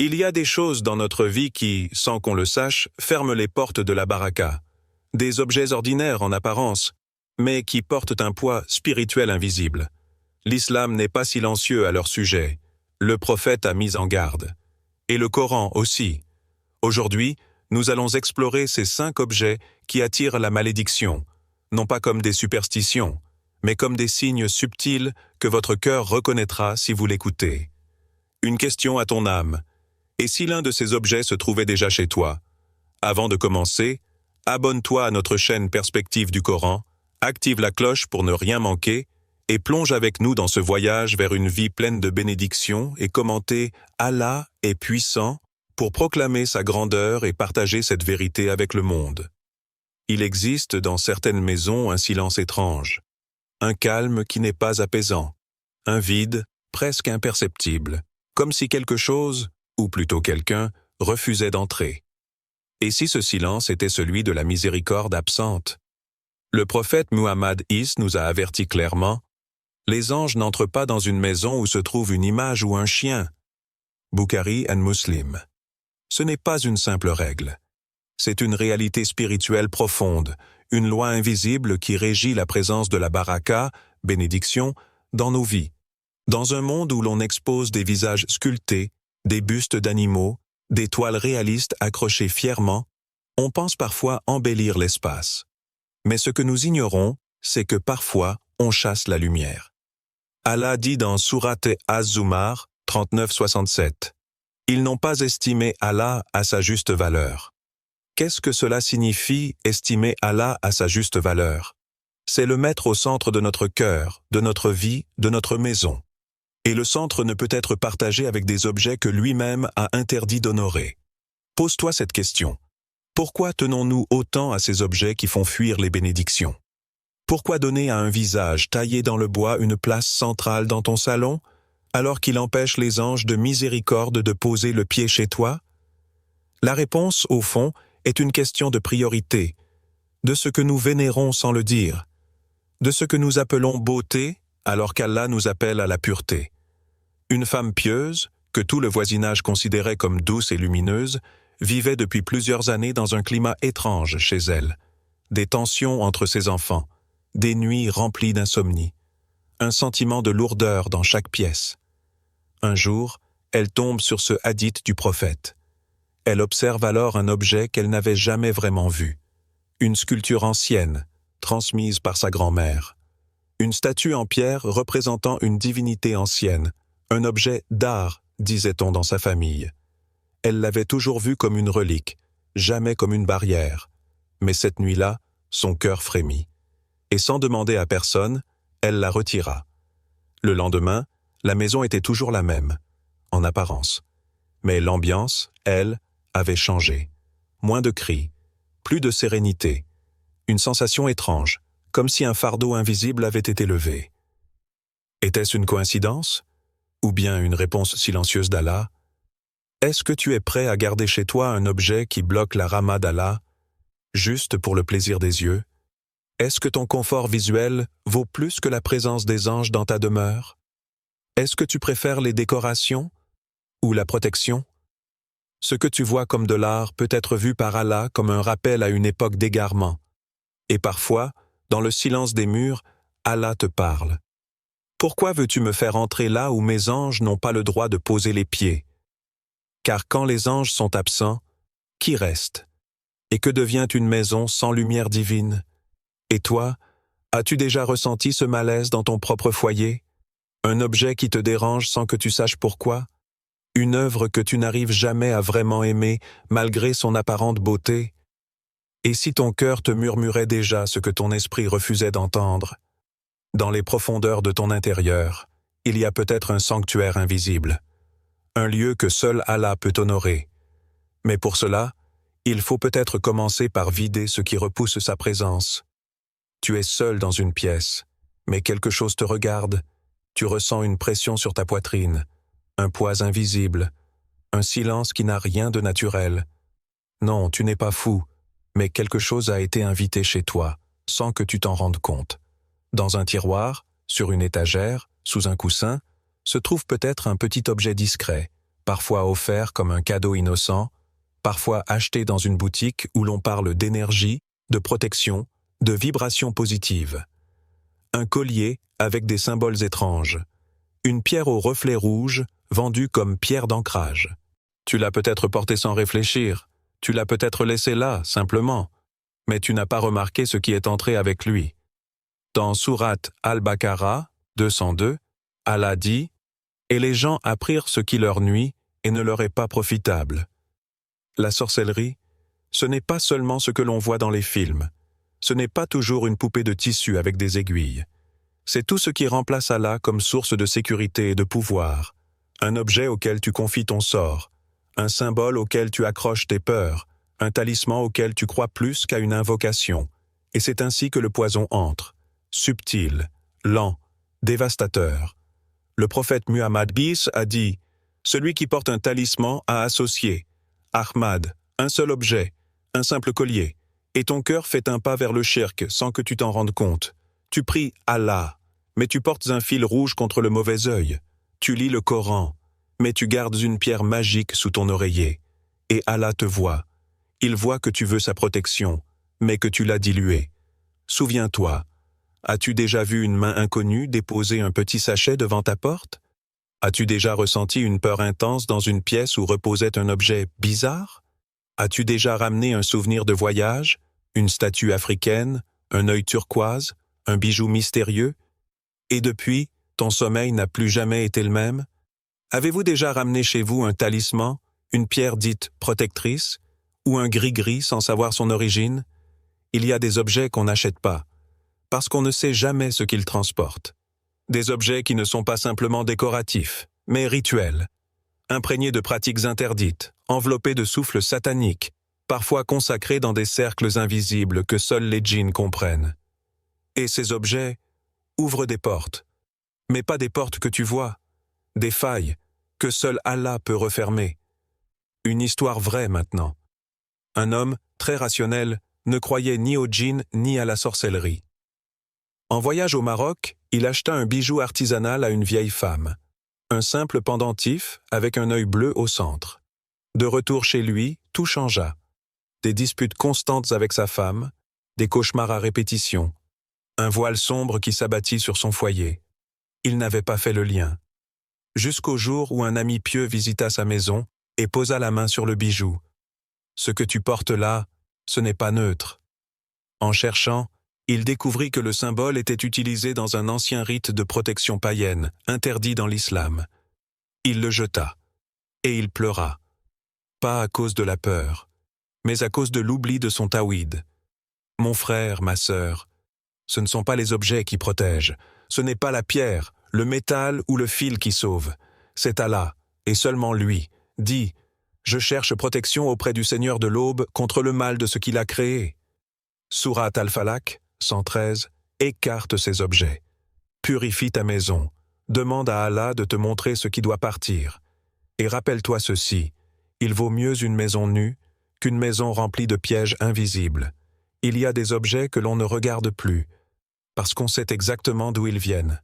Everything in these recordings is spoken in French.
Il y a des choses dans notre vie qui, sans qu'on le sache, ferment les portes de la baraka. Des objets ordinaires en apparence, mais qui portent un poids spirituel invisible. L'islam n'est pas silencieux à leur sujet. Le prophète a mis en garde. Et le Coran aussi. Aujourd'hui, nous allons explorer ces 5 objets qui attirent la malédiction, non pas comme des superstitions, mais comme des signes subtils que votre cœur reconnaîtra si vous l'écoutez. Une question à ton âme. Et si l'un de ces objets se trouvait déjà chez toi? Avant de commencer, abonne-toi à notre chaîne Perspective du Coran, active la cloche pour ne rien manquer et plonge avec nous dans ce voyage vers une vie pleine de bénédictions et commenter « Allah est puissant » pour proclamer sa grandeur et partager cette vérité avec le monde. Il existe dans certaines maisons un silence étrange, un calme qui n'est pas apaisant, un vide presque imperceptible, comme si quelque chose, ou plutôt quelqu'un, refusait d'entrer. Et si ce silence était celui de la miséricorde absente? Le prophète Muhammad Is nous a averti clairement « Les anges n'entrent pas dans une maison où se trouve une image ou un chien. » Bukhari and Muslim. Ce n'est pas une simple règle. C'est une réalité spirituelle profonde, une loi invisible qui régit la présence de la baraka, bénédiction, dans nos vies. Dans un monde où l'on expose des visages sculptés, des bustes d'animaux, des toiles réalistes accrochées fièrement, on pense parfois embellir l'espace. Mais ce que nous ignorons, c'est que parfois, on chasse la lumière. Allah dit dans Sourate Az-Zumar 39-67, « Ils n'ont pas estimé Allah à sa juste valeur. » Qu'est-ce que cela signifie, estimer Allah à sa juste valeur? C'est le mettre au centre de notre cœur, de notre vie, de notre maison. Et le centre ne peut être partagé avec des objets que lui-même a interdit d'honorer. Pose-toi cette question. Pourquoi tenons-nous autant à ces objets qui font fuir les bénédictions? Pourquoi donner à un visage taillé dans le bois une place centrale dans ton salon, alors qu'il empêche les anges de miséricorde de poser le pied chez toi? La réponse, au fond, est une question de priorité, de ce que nous vénérons sans le dire, de ce que nous appelons beauté, alors qu'Allah nous appelle à la pureté. Une femme pieuse, que tout le voisinage considérait comme douce et lumineuse, vivait depuis plusieurs années dans un climat étrange chez elle. Des tensions entre ses enfants, des nuits remplies d'insomnie, un sentiment de lourdeur dans chaque pièce. Un jour, elle tombe sur ce hadith du prophète. Elle observe alors un objet qu'elle n'avait jamais vraiment vu. Une sculpture ancienne, transmise par sa grand-mère. Une statue en pierre représentant une divinité ancienne, un objet d'art, disait-on dans sa famille. Elle l'avait toujours vu comme une relique, jamais comme une barrière. Mais cette nuit-là, son cœur frémit. Et sans demander à personne, elle la retira. Le lendemain, la maison était toujours la même, en apparence. Mais l'ambiance, elle, avait changé. Moins de cris, plus de sérénité. Une sensation étrange, comme si un fardeau invisible avait été levé. Était-ce une coïncidence? Ou bien une réponse silencieuse d'Allah? Est-ce que tu es prêt à garder chez toi un objet qui bloque la rahma d'Allah, juste pour le plaisir des yeux? Est-ce que ton confort visuel vaut plus que la présence des anges dans ta demeure? Est-ce que tu préfères les décorations ou la protection? Ce que tu vois comme de l'art peut être vu par Allah comme un rappel à une époque d'égarement. Et parfois, dans le silence des murs, Allah te parle. Pourquoi veux-tu me faire entrer là où mes anges n'ont pas le droit de poser les pieds? Car quand les anges sont absents, qui reste? Et que devient une maison sans lumière divine? Et toi, as-tu déjà ressenti ce malaise dans ton propre foyer? Un objet qui te dérange sans que tu saches pourquoi? Une œuvre que tu n'arrives jamais à vraiment aimer, malgré son apparente beauté? Et si ton cœur te murmurait déjà ce que ton esprit refusait d'entendre? Dans les profondeurs de ton intérieur, il y a peut-être un sanctuaire invisible, un lieu que seul Allah peut honorer. Mais pour cela, il faut peut-être commencer par vider ce qui repousse sa présence. Tu es seul dans une pièce, mais quelque chose te regarde. Tu ressens une pression sur ta poitrine, un poids invisible, un silence qui n'a rien de naturel. Non, tu n'es pas fou, mais quelque chose a été invité chez toi, sans que tu t'en rendes compte. Dans un tiroir, sur une étagère, sous un coussin, se trouve peut-être un petit objet discret, parfois offert comme un cadeau innocent, parfois acheté dans une boutique où l'on parle d'énergie, de protection, de vibrations positives. Un collier avec des symboles étranges. Une pierre au reflet rouge vendue comme pierre d'ancrage. Tu l'as peut-être portée sans réfléchir, tu l'as peut-être laissé là, simplement, mais tu n'as pas remarqué ce qui est entré avec lui. Dans Sourate Al-Baqarah 202, Allah dit « Et les gens apprirent ce qui leur nuit et ne leur est pas profitable. » La sorcellerie, ce n'est pas seulement ce que l'on voit dans les films. Ce n'est pas toujours une poupée de tissu avec des aiguilles. C'est tout ce qui remplace Allah comme source de sécurité et de pouvoir. Un objet auquel tu confies ton sort, un symbole auquel tu accroches tes peurs, un talisman auquel tu crois plus qu'à une invocation. Et c'est ainsi que le poison entre, subtil, lent, dévastateur. Le prophète Muhammad bis a dit « Celui qui porte un talisman a associé, Ahmad, un seul objet, un simple collier, et ton cœur fait un pas vers le shirk sans que tu t'en rendes compte. Tu pries Allah, mais tu portes un fil rouge contre le mauvais œil. Tu lis le Coran, mais tu gardes une pierre magique sous ton oreiller. Et Allah te voit. Il voit que tu veux sa protection, mais que tu l'as diluée. Souviens-toi, as-tu déjà vu une main inconnue déposer un petit sachet devant ta porte? As-tu déjà ressenti une peur intense dans une pièce où reposait un objet bizarre? As-tu déjà ramené un souvenir de voyage, une statue africaine, un œil turquoise, un bijou mystérieux? Et depuis, ton sommeil n'a plus jamais été le même? Avez-vous déjà ramené chez vous un talisman, une pierre dite protectrice, ou un gris-gris sans savoir son origine? Il y a des objets qu'on n'achète pas, parce qu'on ne sait jamais ce qu'ils transportent. Des objets qui ne sont pas simplement décoratifs, mais rituels, imprégnés de pratiques interdites, enveloppés de souffles sataniques, parfois consacrés dans des cercles invisibles que seuls les djinns comprennent. Et ces objets ouvrent des portes, mais pas des portes que tu vois, des failles que seul Allah peut refermer. Une histoire vraie maintenant. Un homme, très rationnel, ne croyait ni aux djinns ni à la sorcellerie. En voyage au Maroc, il acheta un bijou artisanal à une vieille femme. Un simple pendentif avec un œil bleu au centre. De retour chez lui, tout changea. Des disputes constantes avec sa femme, des cauchemars à répétition, un voile sombre qui s'abattit sur son foyer. Il n'avait pas fait le lien. Jusqu'au jour où un ami pieux visita sa maison et posa la main sur le bijou. Ce que tu portes là, ce n'est pas neutre. En cherchant, il découvrit que le symbole était utilisé dans un ancien rite de protection païenne, interdit dans l'islam. Il le jeta, et il pleura. Pas à cause de la peur, mais à cause de l'oubli de son tawhid. Mon frère, ma sœur, ce ne sont pas les objets qui protègent, ce n'est pas la pierre, le métal ou le fil qui sauve. C'est Allah, et seulement lui. Dis, je cherche protection auprès du Seigneur de l'aube contre le mal de ce qu'il a créé. Sourate Al-Falaq 113, écarte ces objets. Purifie ta maison. Demande à Allah de te montrer ce qui doit partir. Et rappelle-toi ceci, il vaut mieux une maison nue qu'une maison remplie de pièges invisibles. Il y a des objets que l'on ne regarde plus, parce qu'on sait exactement d'où ils viennent.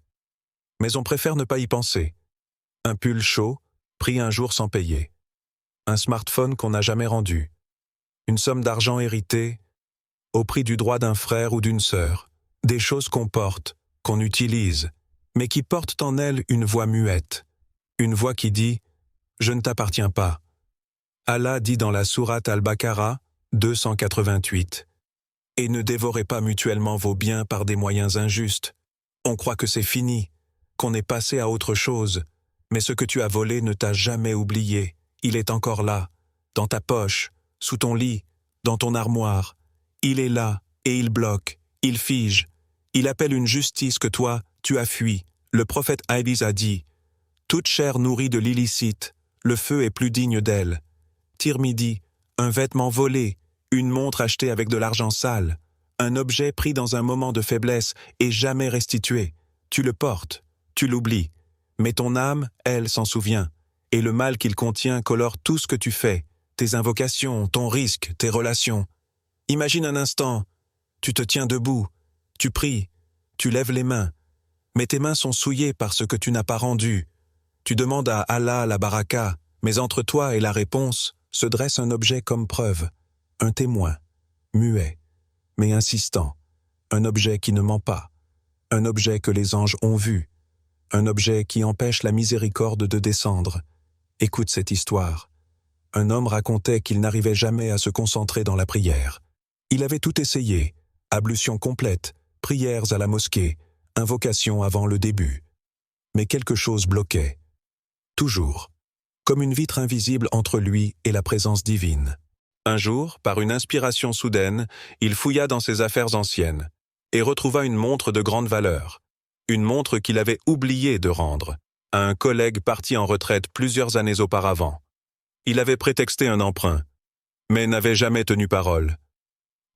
Mais on préfère ne pas y penser. Un pull chaud, pris un jour sans payer. Un smartphone qu'on n'a jamais rendu. Une somme d'argent héritée, au prix du droit d'un frère ou d'une sœur, des choses qu'on porte, qu'on utilise, mais qui portent en elles une voix muette, une voix qui dit « Je ne t'appartiens pas ». Allah dit dans la sourate Al-Baqarah 288 « Et ne dévorez pas mutuellement vos biens par des moyens injustes. On croit que c'est fini, qu'on est passé à autre chose, mais ce que tu as volé ne t'a jamais oublié, il est encore là, dans ta poche, sous ton lit, dans ton armoire. Il est là, et il bloque, il fige. Il appelle une justice que toi, tu as fui. Le prophète Aïbis a dit « Toute chair nourrie de l'illicite, le feu est plus digne d'elle. » Tirmidhi, un vêtement volé, une montre achetée avec de l'argent sale, un objet pris dans un moment de faiblesse et jamais restitué. Tu le portes, tu l'oublies. Mais ton âme, elle, s'en souvient. Et le mal qu'il contient colore tout ce que tu fais, tes invocations, ton risque, tes relations. Imagine un instant, tu te tiens debout, tu pries, tu lèves les mains, mais tes mains sont souillées par ce que tu n'as pas rendu. Tu demandes à Allah la baraka, Mais entre toi et la réponse se dresse un objet comme preuve, un témoin, muet, mais insistant, un objet qui ne ment pas, un objet que les anges ont vu, un objet qui empêche la miséricorde de descendre. Écoute cette histoire. Un homme racontait qu'il n'arrivait jamais à se concentrer dans la prière. Il avait tout essayé, ablution complète, prières à la mosquée, invocation avant le début. Mais quelque chose bloquait. Toujours. Comme une vitre invisible entre lui et la présence divine. Un jour, par une inspiration soudaine, il fouilla dans ses affaires anciennes et retrouva une montre de grande valeur. Une montre qu'il avait oublié de rendre à un collègue parti en retraite plusieurs années auparavant. Il avait prétexté un emprunt, mais n'avait jamais tenu parole.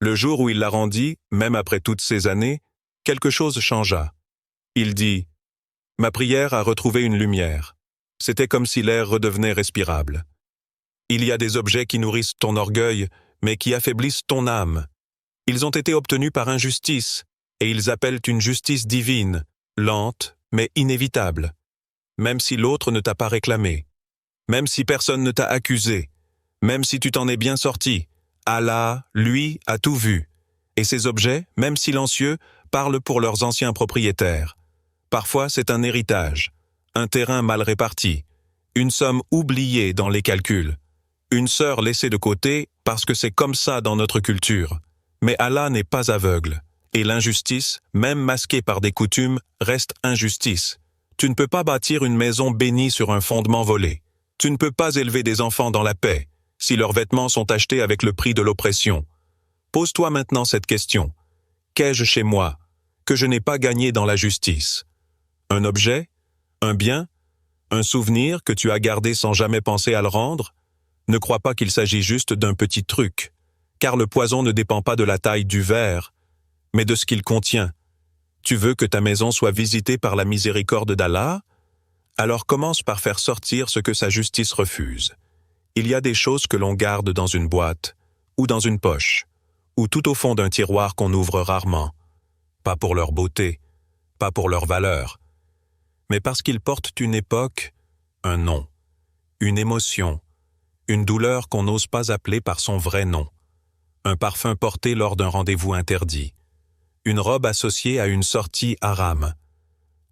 Le jour où il la rendit, même après toutes ces années, quelque chose changea. Il dit « Ma prière a retrouvé une lumière. » C'était comme si l'air redevenait respirable. Il y a des objets qui nourrissent ton orgueil, mais qui affaiblissent ton âme. Ils ont été obtenus par injustice, et ils appellent une justice divine, lente, mais inévitable. Même si l'autre ne t'a pas réclamé, même si personne ne t'a accusé, même si tu t'en es bien sorti, Allah, lui, a tout vu. Et ces objets, même silencieux, parlent pour leurs anciens propriétaires. Parfois, c'est un héritage, un terrain mal réparti, une somme oubliée dans les calculs, une sœur laissée de côté parce que c'est comme ça dans notre culture. Mais Allah n'est pas aveugle, et l'injustice, même masquée par des coutumes, reste injustice. Tu ne peux pas bâtir une maison bénie sur un fondement volé. Tu ne peux pas élever des enfants dans la paix, si leurs vêtements sont achetés avec le prix de l'oppression. Pose-toi maintenant cette question. Qu'ai-je chez moi, que je n'ai pas gagné dans la justice? Un objet? Un bien? Un souvenir que tu as gardé sans jamais penser à le rendre? Ne crois pas qu'il s'agit juste d'un petit truc, car le poison ne dépend pas de la taille du verre, mais de ce qu'il contient. Tu veux que ta maison soit visitée par la miséricorde d'Allah? Alors commence par faire sortir ce que sa justice refuse. Il y a des choses que l'on garde dans une boîte, ou dans une poche, ou tout au fond d'un tiroir qu'on ouvre rarement. Pas pour leur beauté, pas pour leur valeur, mais parce qu'ils portent une époque, un nom, une émotion, une douleur qu'on n'ose pas appeler par son vrai nom, un parfum porté lors d'un rendez-vous interdit, une robe associée à une sortie haram,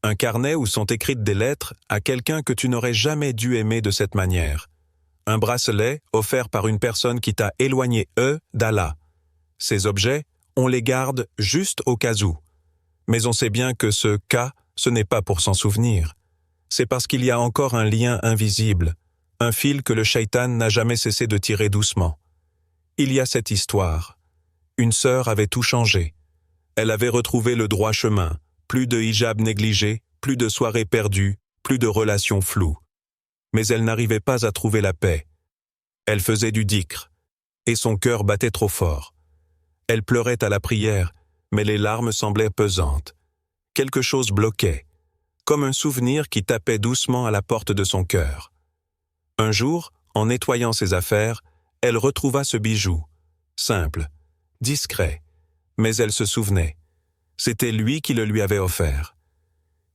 un carnet où sont écrites des lettres à quelqu'un que tu n'aurais jamais dû aimer de cette manière, un bracelet offert par une personne qui t'a éloigné d'Allah. Ces objets, on les garde juste au cas où. Mais on sait bien que ce cas, ce n'est pas pour s'en souvenir. C'est parce qu'il y a encore un lien invisible, un fil que le shaitan n'a jamais cessé de tirer doucement. Il y a cette histoire. Une sœur avait tout changé. Elle avait retrouvé le droit chemin, plus de hijab négligé, plus de soirées perdues, plus de relations floues. Mais elle n'arrivait pas à trouver la paix. Elle faisait du dhikr, et son cœur battait trop fort. Elle pleurait à la prière, mais les larmes semblaient pesantes. Quelque chose bloquait, comme un souvenir qui tapait doucement à la porte de son cœur. Un jour, en nettoyant ses affaires, elle retrouva ce bijou, simple, discret, mais elle se souvenait. C'était lui qui le lui avait offert.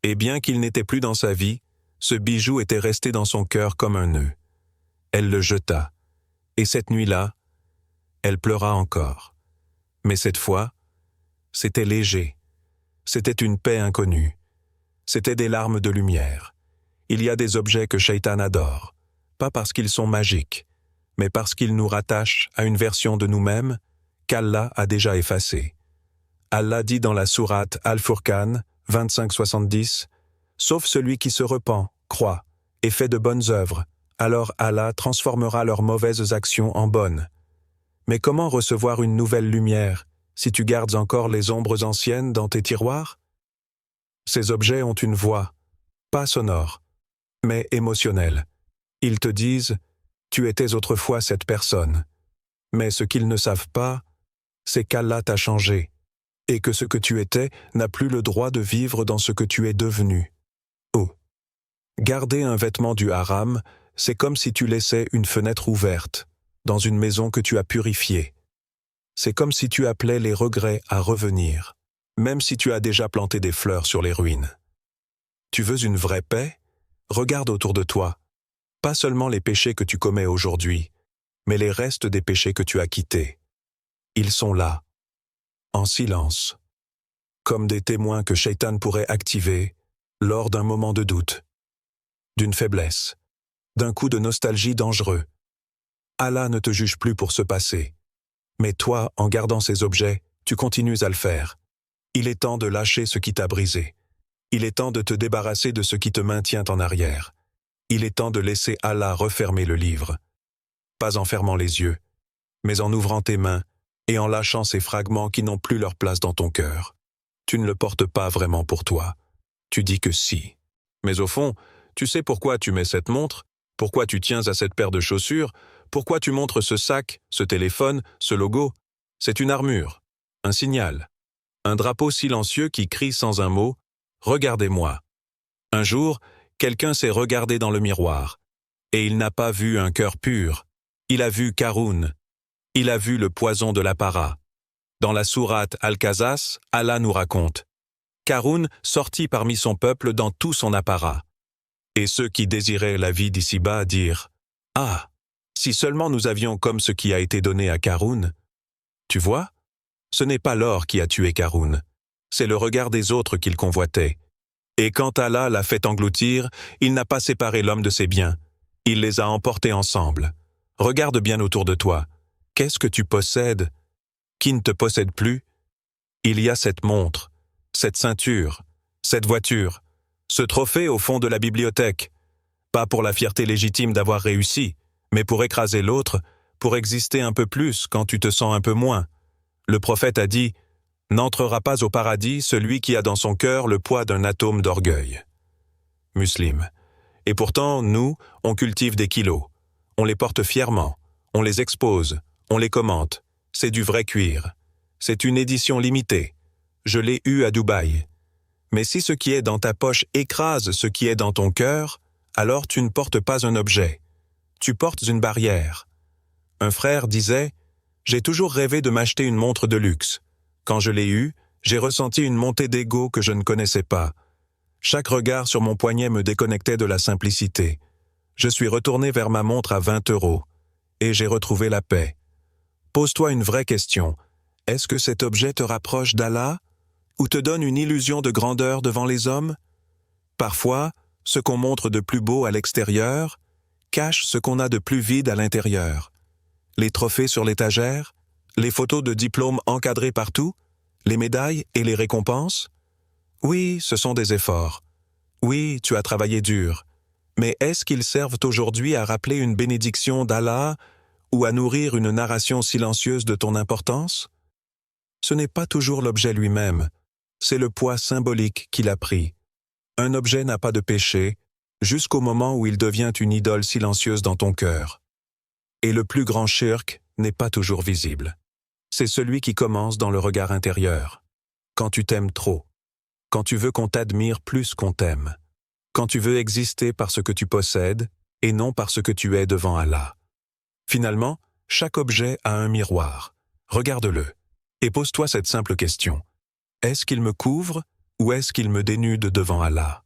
Et bien qu'il n'était plus dans sa vie, ce bijou était resté dans son cœur comme un nœud. Elle le jeta, et cette nuit-là, elle pleura encore. Mais cette fois, c'était léger. C'était une paix inconnue. C'était des larmes de lumière. Il y a des objets que Shaitan adore, pas parce qu'ils sont magiques, mais parce qu'ils nous rattachent à une version de nous-mêmes qu'Allah a déjà effacée. Allah dit dans la sourate Al-Furqan 25-70, « Sauf celui qui se repent, croit, et fait de bonnes œuvres, alors Allah transformera leurs mauvaises actions en bonnes. » Mais comment recevoir une nouvelle lumière si tu gardes encore les ombres anciennes dans tes tiroirs? Ces objets ont une voix, pas sonore, mais émotionnelle. Ils te disent « Tu étais autrefois cette personne ». Mais ce qu'ils ne savent pas, c'est qu'Allah t'a changé, et que ce que tu étais n'a plus le droit de vivre dans ce que tu es devenu. Oh. Garder un vêtement du haram, c'est comme si tu laissais une fenêtre ouverte, dans une maison que tu as purifiée. C'est comme si tu appelais les regrets à revenir, même si tu as déjà planté des fleurs sur les ruines. Tu veux une vraie paix? Regarde autour de toi. pas seulement les péchés que tu commets aujourd'hui, mais les restes des péchés que tu as quittés. Ils sont là, en silence, comme des témoins que Shaitan pourrait activer lors d'un moment de doute, d'une faiblesse, d'un coup de nostalgie dangereux. Allah ne te juge plus pour ce passé. Mais toi, en gardant ces objets, tu continues à le faire. Il est temps de lâcher ce qui t'a brisé. Il est temps de te débarrasser de ce qui te maintient en arrière. Il est temps de laisser Allah refermer le livre. Pas en fermant les yeux, mais en ouvrant tes mains et en lâchant ces fragments qui n'ont plus leur place dans ton cœur. Tu ne le portes pas vraiment pour toi. Tu dis que si. Mais au fond, tu sais pourquoi tu mets cette montre, pourquoi tu tiens à cette paire de chaussures, pourquoi tu montres ce sac, ce téléphone, ce logo. C'est une armure, un signal, un drapeau silencieux qui crie sans un mot « Regardez-moi ». Un jour, quelqu'un s'est regardé dans le miroir, et il n'a pas vu un cœur pur. Il a vu Qaroun. Il a vu le poison de l'apparat. Dans la sourate Al-Qasas, Allah nous raconte « Qaroun sortit parmi son peuple dans tout son apparat. Et ceux qui désiraient la vie d'ici-bas dirent « Ah, si seulement nous avions comme ce qui a été donné à Qaroun. » Tu vois, ce n'est pas l'or qui a tué Qaroun, c'est le regard des autres qu'il convoitait. Et quand Allah l'a fait engloutir, il n'a pas séparé l'homme de ses biens, il les a emportés ensemble. Regarde bien autour de toi. Qu'est-ce que tu possèdes? Qui ne te possède plus? Il y a cette montre, cette ceinture, cette voiture, ce trophée au fond de la bibliothèque. Pas pour la fierté légitime d'avoir réussi, mais pour écraser l'autre, pour exister un peu plus quand tu te sens un peu moins. Le prophète a dit « N'entrera pas au paradis celui qui a dans son cœur le poids d'un atome d'orgueil. » Muslim. Et pourtant, nous, on cultive des kilos. On les porte fièrement, on les expose, on les commente. C'est du vrai cuir. C'est une édition limitée. Je l'ai eu à Dubaï. Mais si ce qui est dans ta poche écrase ce qui est dans ton cœur, alors tu ne portes pas un objet. Tu portes une barrière. Un frère disait « J'ai toujours rêvé de m'acheter une montre de luxe. Quand je l'ai eue, j'ai ressenti une montée d'ego que je ne connaissais pas. Chaque regard sur mon poignet me déconnectait de la simplicité. Je suis retourné vers ma montre à 20 € et j'ai retrouvé la paix. Pose-toi une vraie question. Est-ce que cet objet te rapproche d'Allah ou te donne une illusion de grandeur devant les hommes? Parfois, ce qu'on montre de plus beau à l'extérieur cache ce qu'on a de plus vide à l'intérieur. Les trophées sur l'étagère, les photos de diplômes encadrés partout, les médailles et les récompenses. Oui, ce sont des efforts. Oui, tu as travaillé dur. Mais est-ce qu'ils servent aujourd'hui à rappeler une bénédiction d'Allah ou à nourrir une narration silencieuse de ton importance? Ce n'est pas toujours l'objet lui-même, c'est le poids symbolique qu'il a pris. Un objet n'a pas de péché jusqu'au moment où il devient une idole silencieuse dans ton cœur. Et le plus grand shirk n'est pas toujours visible. C'est celui qui commence dans le regard intérieur. Quand tu t'aimes trop, quand tu veux qu'on t'admire plus qu'on t'aime, quand tu veux exister par ce que tu possèdes et non par ce que tu es devant Allah. Finalement, chaque objet a un miroir. Regarde-le et pose-toi cette simple question. Est-ce qu'il me couvre ou est-ce qu'il me dénude devant Allah?